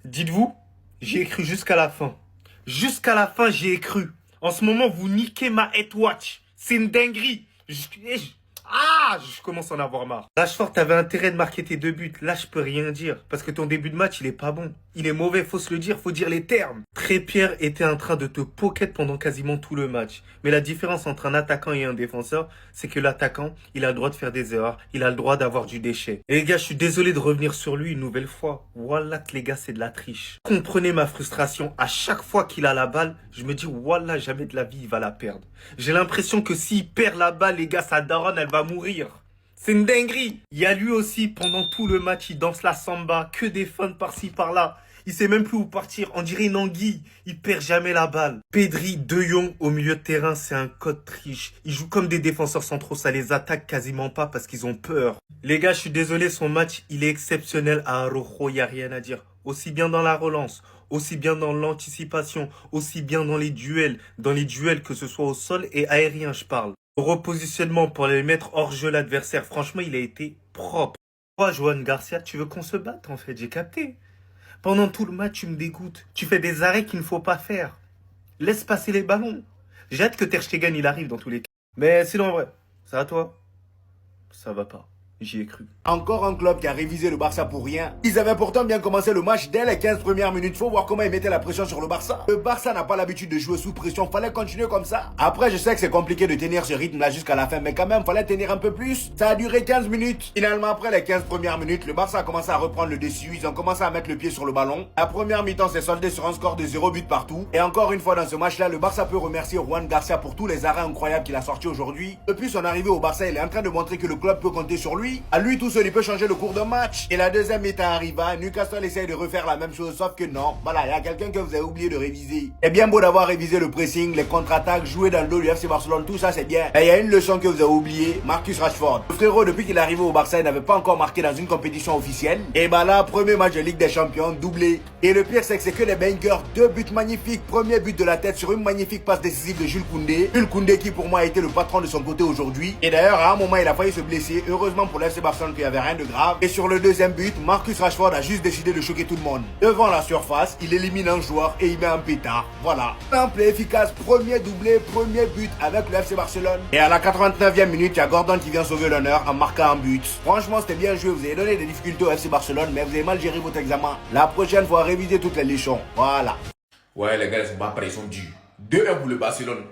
Dites-vous, j'y ai cru jusqu'à la fin. Jusqu'à la fin, j'y ai cru. En ce moment, vous niquez ma head watch. C'est une dinguerie. Je commence à en avoir marre. Rashford, t'avais intérêt de marquer tes 2 buts. Là, je peux rien dire. Parce que ton début de match, il est pas bon. Il est mauvais, faut se le dire, faut dire les termes. Tréppier était en train de te pocket pendant quasiment tout le match. Mais la différence entre un attaquant et un défenseur, c'est que l'attaquant, il a le droit de faire des erreurs. Il a le droit d'avoir du déchet. Et les gars, je suis désolé de revenir sur lui une nouvelle fois. Wallah que les gars, c'est de la triche. Comprenez ma frustration. À chaque fois qu'il a la balle, je me dis, wallah, jamais de la vie, il va la perdre. J'ai l'impression que s'il perd la balle, les gars, sa daronne, elle va mourir. C'est une dinguerie. Il y a lui aussi, pendant tout le match, il danse la samba, que des fans par-ci, par-là. Il sait même plus où partir, on dirait une anguille. Il perd jamais la balle. Pedri, De Jong au milieu de terrain, c'est un code triche. Ils jouent comme des défenseurs centraux, ça les attaque quasiment pas parce qu'ils ont peur. Les gars, je suis désolé, son match, il est exceptionnel à Araujo, il n'y a rien à dire. Aussi bien dans la relance, aussi bien dans l'anticipation, aussi bien dans les duels que ce soit au sol et aérien, je parle. Au repositionnement pour les mettre hors jeu l'adversaire, franchement, il a été propre. Toi, Johan Garcia, tu veux qu'on se batte en fait, j'ai capté. Pendant tout le match, tu me dégoûtes. Tu fais des arrêts qu'il ne faut pas faire. Laisse passer les ballons. J'ai hâte que Ter Stegen, il arrive dans tous les cas. Mais sinon, en vrai, ça va toi? Ça va pas. J'y ai cru. Encore un club qui a révisé le Barça pour rien. Ils avaient pourtant bien commencé le match dès les 15 premières minutes. Faut voir comment ils mettaient la pression sur le Barça. Le Barça n'a pas l'habitude de jouer sous pression. Fallait continuer comme ça. Après, je sais que c'est compliqué de tenir ce rythme-là jusqu'à la fin. Mais quand même, fallait tenir un peu plus. Ça a duré 15 minutes. Finalement, après les 15 premières minutes, le Barça a commencé à reprendre le dessus. Ils ont commencé à mettre le pied sur le ballon. La première mi-temps s'est soldée sur un score de 0 but partout. Et encore une fois dans ce match-là, le Barça peut remercier Juan Garcia pour tous les arrêts incroyables qu'il a sortis aujourd'hui. Depuis son arrivée au Barça, il est en train de montrer que le club peut compter sur lui. À lui tout seul, il peut changer le cours d'un match. Et la deuxième mi-temps arriva, Newcastle essaye de refaire la même chose, sauf que non. Voilà, il y a quelqu'un que vous avez oublié de réviser. C'est bien beau d'avoir révisé le pressing, les contre-attaques, jouer dans le dos du FC Barcelone, tout ça c'est bien. Mais il y a une leçon que vous avez oubliée, Marcus Rashford. Le frérot, depuis qu'il est arrivé au Barça, il n'avait pas encore marqué dans une compétition officielle. Et bah là, premier match de Ligue des Champions, doublé. Et le pire, c'est que c'est que des bangers, 2 buts magnifiques. Premier but de la tête sur une magnifique passe décisive de Jules Koundé. Jules Koundé qui pour moi a été le patron de son côté aujourd'hui. Et d'ailleurs, à un moment, il a failli se blesser. Heureusement pour le FC Barcelone qu'il n'y avait rien de grave. Et sur le deuxième but, Marcus Rashford a juste décidé de choquer tout le monde. Devant la surface, il élimine un joueur et il met un pétard. Voilà. Simple et efficace, premier doublé, premier but avec le FC Barcelone. Et à la 89e minute, il y a Gordon qui vient sauver l'honneur en marquant un but. Franchement, c'était bien joué. Vous avez donné des difficultés au FC Barcelone, mais vous avez mal géré votre examen. La prochaine fois, révisez toutes les leçons. Voilà. Ouais, les gars, ils sont pas prêts, ils sont durs. 2-1 pour le Barcelone.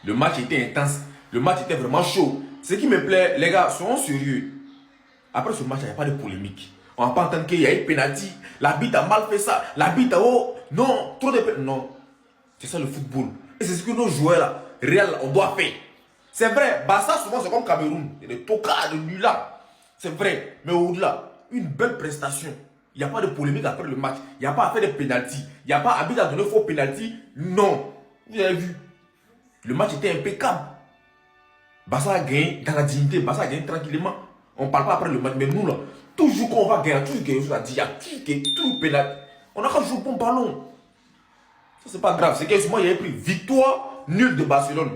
Le match était intense. Le match était vraiment chaud. Ce qui me plaît, les gars, soyons sérieux. Après ce match, il n'y a pas de polémique. On va pas entendre qu'il y a eu penalty. L'arbitre a mal fait ça. L'arbitre a non, trop de non. C'est ça le football. Et c'est ce que nos joueurs là, Real, on doit faire. C'est vrai, Barça souvent c'est comme Cameroun. Il y a des tocards de nuit là. C'est vrai. Mais au-delà, une belle prestation. Il n'y a pas de polémique après le match. Il n'y a pas à faire de penalty. Il n'y a pas arbitre à donner faux penalty. Non. Vous avez vu. Le match était impeccable. Barça a gagné dans la dignité. Barça a gagné tranquillement. On ne parle pas après le match, mais nous là, toujours qu'on va gagner, toujours quelque chose à dire, il y a toujours pénal. On a qu'à jouer bon ballon. Ça c'est pas grave, c'est que moi il y avait pris victoire nulle de Barcelone.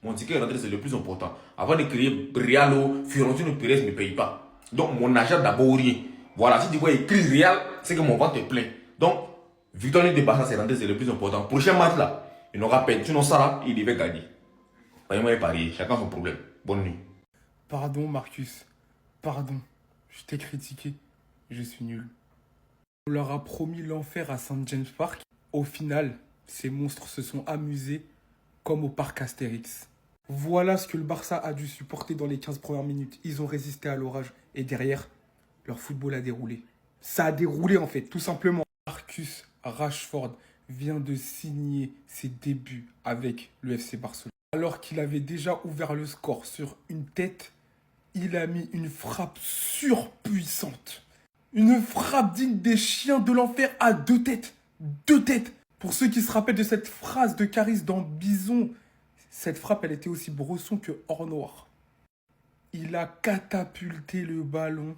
Mon ticket rentré c'est le plus important. Avant de créer Real, Fiorentino Pérez ne me paye pas. Donc mon agent d'abord rien. Voilà, si tu vois écrit Real, c'est que mon ventre est plein. Donc, victoire nulle de Barça c'est rentré c'est le plus important. Prochain match là, il n'aura peine. Sinon ça là, il devait gagner. Moi il parier, chacun son problème. Bonne nuit. Pardon, Marcus. Pardon. Je t'ai critiqué. Je suis nul. On leur a promis l'enfer à St. James Park. Au final, ces monstres se sont amusés comme au parc Astérix. Voilà ce que le Barça a dû supporter dans les 15 premières minutes. Ils ont résisté à l'orage. Et derrière, leur football a déroulé. Ça a déroulé en fait, tout simplement. Marcus Rashford vient de signer ses débuts avec le FC Barcelone. Alors qu'il avait déjà ouvert le score sur une tête, il a mis une frappe surpuissante. Une frappe digne des chiens de l'enfer à 2 têtes. 2 têtes. Pour ceux qui se rappellent de cette phrase de Caris dans Bison, cette frappe, elle était aussi Bresson que hors noir. Il a catapulté le ballon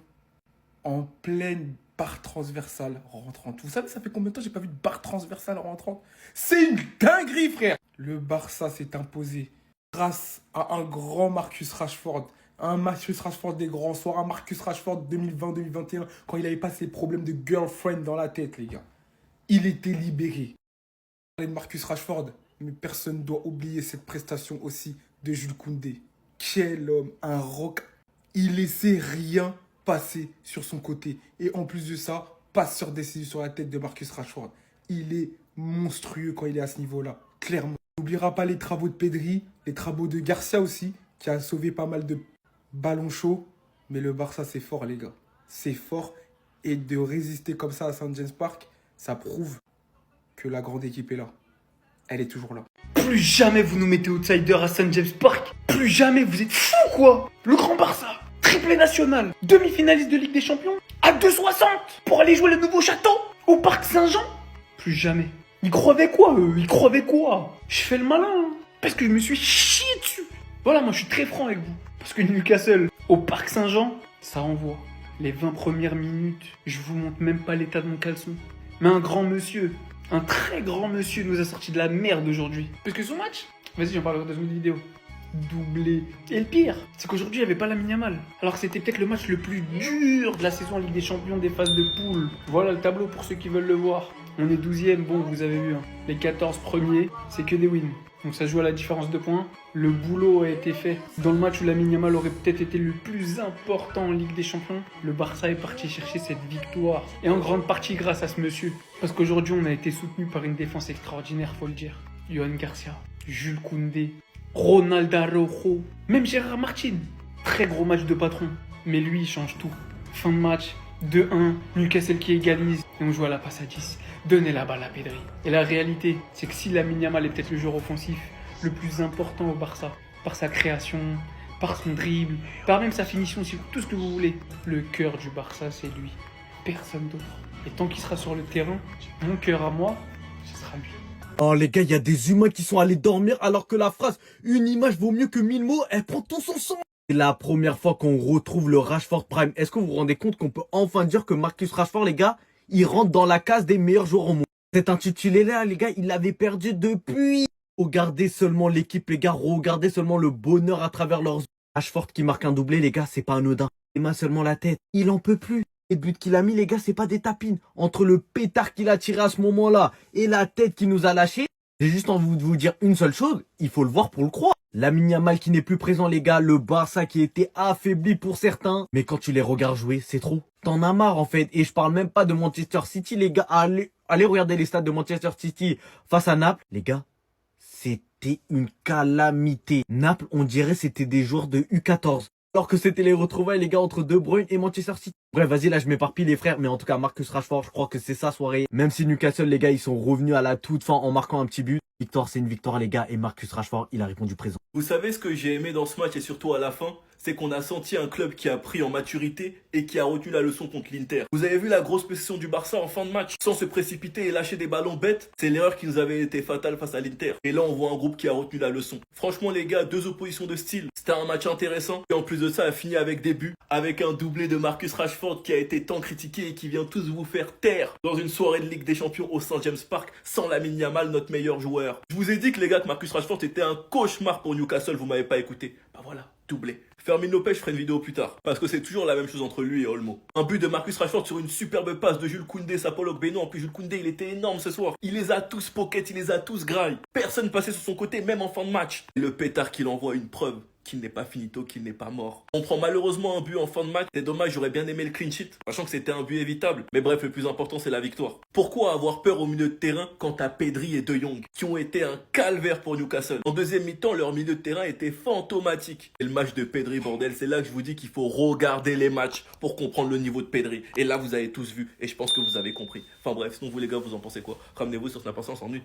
en pleine barre transversale rentrante. Vous savez, ça fait combien de temps que j'ai pas vu de barre transversale rentrante? C'est une dinguerie, frère. Le Barça s'est imposé grâce à un grand Marcus Rashford, Un Marcus Rashford des grands soirs, un Marcus Rashford 2020-2021, quand il avait pas ses problèmes de girlfriend dans la tête, les gars. Il était libéré. On parlait de Marcus Rashford, mais personne ne doit oublier cette prestation aussi de Jules Koundé. Quel homme, un rock. Il laissait rien passer sur son côté. Et en plus de ça, passeur décisif sur la tête de Marcus Rashford. Il est monstrueux quand il est à ce niveau-là, clairement. On n'oubliera pas les travaux de Pedri, les travaux de Garcia aussi, qui a sauvé pas mal de ballons chauds. Mais le Barça, c'est fort, les gars. C'est fort. Et de résister comme ça à St. James Park, ça prouve que la grande équipe est là. Elle est toujours là. Plus jamais vous nous mettez outsider à St. James Park. Plus jamais, vous êtes fous quoi. Le grand Barça, triplé national, demi-finaliste de Ligue des Champions, à 2,60 pour aller jouer le nouveau château au Parc Saint-Jean. Plus jamais. Ils croyaient quoi eux? Ils croyaient quoi? Je fais le malin, hein, parce que je me suis chié dessus. Voilà, moi je suis très franc avec vous. Parce que Newcastle, au Parc Saint-Jean, ça envoie. Les 20 premières minutes, je vous montre même pas l'état de mon caleçon. Mais un grand monsieur, un très grand monsieur nous a sorti de la merde aujourd'hui. Parce que son match, vas-y j'en parlerai dans une vidéo, doublé. Et le pire, c'est qu'aujourd'hui il n'y avait pas Lamine Yamal. Alors que c'était peut-être le match le plus dur de la saison en Ligue des Champions des phases de poule. Voilà le tableau pour ceux qui veulent le voir. On est 12e, bon vous avez vu, hein. Les 14 premiers, c'est que des wins. Donc ça se joue à la différence de points. Le boulot a été fait. Dans le match où Lamine Yamal aurait peut-être été le plus important en Ligue des Champions, le Barça est parti chercher cette victoire. Et en grande partie grâce à ce monsieur. Parce qu'aujourd'hui on a été soutenu par une défense extraordinaire, faut le dire. Johan Garcia, Jules Koundé, Ronald Araujo, même Gérard Martin. Très gros match de patron. Mais lui il change tout. Fin de match, 2-1, Newcastle qui égalise. Et on joue à la passe à 10. Donnez la balle à Pedri. Et la réalité, c'est que si Lamine Yamal est peut-être le joueur offensif le plus important au Barça, par sa création, par son dribble, par même sa finition, sur tout ce que vous voulez, le cœur du Barça, c'est lui. Personne d'autre. Et tant qu'il sera sur le terrain, mon cœur à moi, ce sera lui. Oh les gars, il y a des humains qui sont allés dormir alors que la phrase « une image vaut mieux que 1000 mots », elle prend tout son sens. C'est la première fois qu'on retrouve le Rashford Prime. Est-ce que vous vous rendez compte qu'on peut enfin dire que Marcus Rashford, les gars, il rentre dans la case des meilleurs joueurs au monde? Cet intitulé-là, les gars, il l'avait perdu depuis. Regardez seulement l'équipe, les gars. Regardez seulement le bonheur à travers leurs yeux. Rashford qui marque un doublé, les gars, c'est pas anodin. Il m'a seulement la tête. Il en peut plus. Les buts qu'il a mis, les gars, c'est pas des tapines. Entre le pétard qu'il a tiré à ce moment-là et la tête qu'il nous a lâché, j'ai juste envie de vous dire une seule chose. Il faut le voir pour le croire. Lamine Yamal qui n'est plus présent, les gars. Le Barça qui était affaibli pour certains. Mais quand tu les regardes jouer, c'est trop. T'en as marre, en fait. Et je parle même pas de Manchester City, les gars. Allez regarder les stades de Manchester City face à Naples. Les gars, c'était une calamité. Naples, on dirait c'était des joueurs de U14. Alors que c'était les retrouvailles, les gars, entre De Bruyne et Manchester City. Bref, vas-y, là, je m'éparpille, les frères. Mais en tout cas, Marcus Rashford, je crois que c'est sa soirée. Même si Newcastle, les gars, ils sont revenus à la toute fin en marquant un petit but. Victoire, c'est une victoire, les gars. Et Marcus Rashford, il a répondu présent. Vous savez ce que j'ai aimé dans ce match et surtout à la fin, c'est qu'on a senti un club qui a pris en maturité et qui a retenu la leçon contre l'Inter. Vous avez vu la grosse possession du Barça en fin de match, sans se précipiter et lâcher des ballons bêtes. C'est l'erreur qui nous avait été fatale face à l'Inter. Et là, on voit un groupe qui a retenu la leçon. Franchement, les gars, deux oppositions de style. C'était un match intéressant. Et en plus de ça, a fini avec des buts, avec un doublé de Marcus Rashford qui a été tant critiqué et qui vient tous vous faire taire dans une soirée de Ligue des Champions au St. James Park sans Lamine Yamal, notre meilleur joueur. Je vous ai dit que les gars, que Marcus Rashford était un cauchemar pour Newcastle, vous m'avez pas écouté. Bah voilà, doublé. Fermin Lopez, je ferai une vidéo plus tard, parce que c'est toujours la même chose entre lui et Olmo. Un but de Marcus Rashford sur une superbe passe de Jules Koundé, ça Paul Ogbeno. En plus, Jules Koundé, il était énorme ce soir. Il les a tous pocket, il les a tous graille. Personne passait sur son côté, même en fin de match. Et le pétard qu'il envoie, une preuve qu'il n'est pas finito, qu'il n'est pas mort. On prend malheureusement un but en fin de match. C'est dommage, j'aurais bien aimé le clean sheet, sachant que c'était un but évitable. Mais bref, le plus important, c'est la victoire. Pourquoi avoir peur au milieu de terrain quand t'as Pedri et De Jong, qui ont été un calvaire pour Newcastle? En deuxième mi-temps, leur milieu de terrain était fantomatique. Et le match de Pedri, bordel, c'est là que je vous dis qu'il faut regarder les matchs pour comprendre le niveau de Pedri. Et là, vous avez tous vu, et je pense que vous avez compris. Enfin bref, sinon vous les gars, vous en pensez quoi? Ramenez-vous sur Snap en nuit.